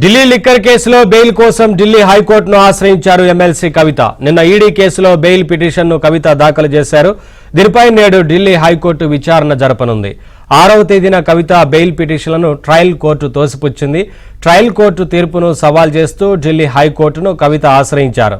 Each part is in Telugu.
ఢిల్లీ లిక్కర్ కేసులో బెయిల్ కోసం ఢిల్లీ హైకోర్టును ఆశ్రయించారు ఎమ్మెల్సీ కవిత. నిన్న ఈడీ కేసులో బెయిల్ పిటిషన్ను కవిత దాఖలు చేశారు. దీనిపై నేడు ఢిల్లీ హైకోర్టు విచారణ జరపనుంది. 6వ తేదీన కవిత బెయిల్ పిటిషన్లను ట్రయల్ కోర్టు తోసిపుచ్చింది. ట్రయల్ కోర్టు తీర్పును సవాల్ చేస్తూ ఢిల్లీ హైకోర్టును కవిత ఆశ్రయించారు.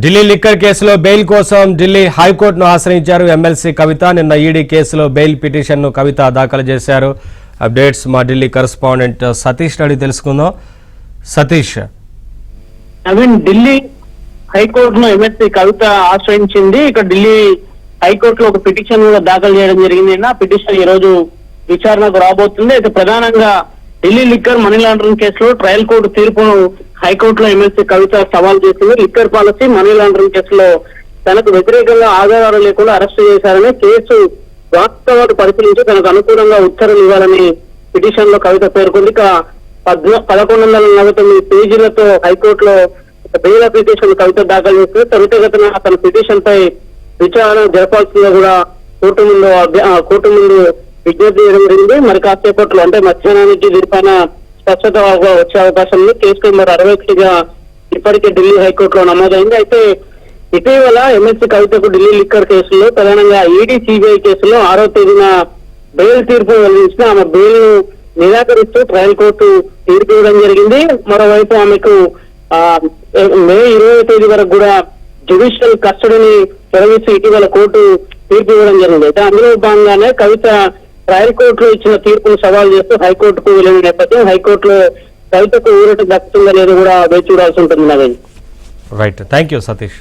ఢిల్లీ లిక్కర్ కేసులో బెయిల్ కోసం ఢిల్లీ హైకోర్టును ఆశ్రయించారు ఎమ్మెల్సీ కవిత. నిన్న ఈడీ కేసులో బెయిల్ పిటిషన్ను కవిత దాఖలు చేశారు. అప్డేట్స్ మా ఢిల్లీ కరెస్పాండెంట్ సతీష్ అడిగి తెలుసుకుందాం. సతీష్, ఢిల్లీ హైకోర్టును ఎమ్మెల్సీ కవిత ఆశ్రయించింది. ఇక ఢిల్లీ హైకోర్టులో ఒక పిటిషన్ కూడా దాఖలు చేయడం జరిగింది. ఆ పిటిషన్ ఈ రోజు విచారణకు రాబోతుంది. అయితే ప్రధానంగా ఢిల్లీ లిక్కర్ మనీ లాండరింగ్ కేసులో ట్రయల్ కోర్టు తీర్పును హైకోర్టులో ఎమ్మెల్సీ కవిత సవాల్ చేసింది. లిక్కర్ పాలసీ మనీ లాండరింగ్ కేసులో తనకు వ్యతిరేకంగా ఆధారాలు లేకుండా అరెస్టు చేశారని, కేసు వాస్తవాలు పరిశీలించి తనకు అనుకూలంగా ఉత్తర్వులు ఇవ్వాలని పిటిషన్ లో కవిత పేర్కొంది. ఇక 1149 పేజీలతో హైకోర్టులో బెయిల్ అప్లికేషన్ కవిత దాఖలు చేస్తుంది. త్వరితగతిన తన పిటిషన్ పై విచారణ జరపాల్సిందిగా కూడా కోర్టు ముందు విజ్ఞప్తి చేయడం జరిగింది. మరి కాసేపట్లో అంటే మధ్యాహ్నానికి దీనిపైన స్పష్టత వచ్చే అవకాశం ఉంది. కేసు నెంబర్ 61గా ఇప్పటికే ఢిల్లీ హైకోర్టులో నమోదైంది. అయితే ఇటీవల ఎమ్మెల్సీ కవితకు ఢిల్లీ లిక్కర్ కేసులో ప్రధానంగా ఈడీ సిబిఐ కేసులో 6వ తేదీన బెయిల్ తీర్పు వెల్లడించిన ఆమె బెయిల్ ను నిరాకరిస్తూ ట్రయల్ కోర్టు తీర్పు ఇవ్వడం జరిగింది. మరోవైపు ఆమెకు మే 20వ తేదీ వరకు కూడా జ్యుడిషియల్ కస్టడీని తొలగిస్తూ ఇటీవల కోర్టు తీర్పు ఇవ్వడం జరిగింది. అయితే అందులో భాగంగానే కవిత ట్రయల్ కోర్టులో ఇచ్చిన తీర్పును సవాల్ చేస్తూ హైకోర్టుకు వెళ్లిన నేపథ్యం కవితకు ఊరట దక్కుతుందా లేదో కూడా వేచి చూడాల్సి ఉంటుంది. Right, thank you Satish.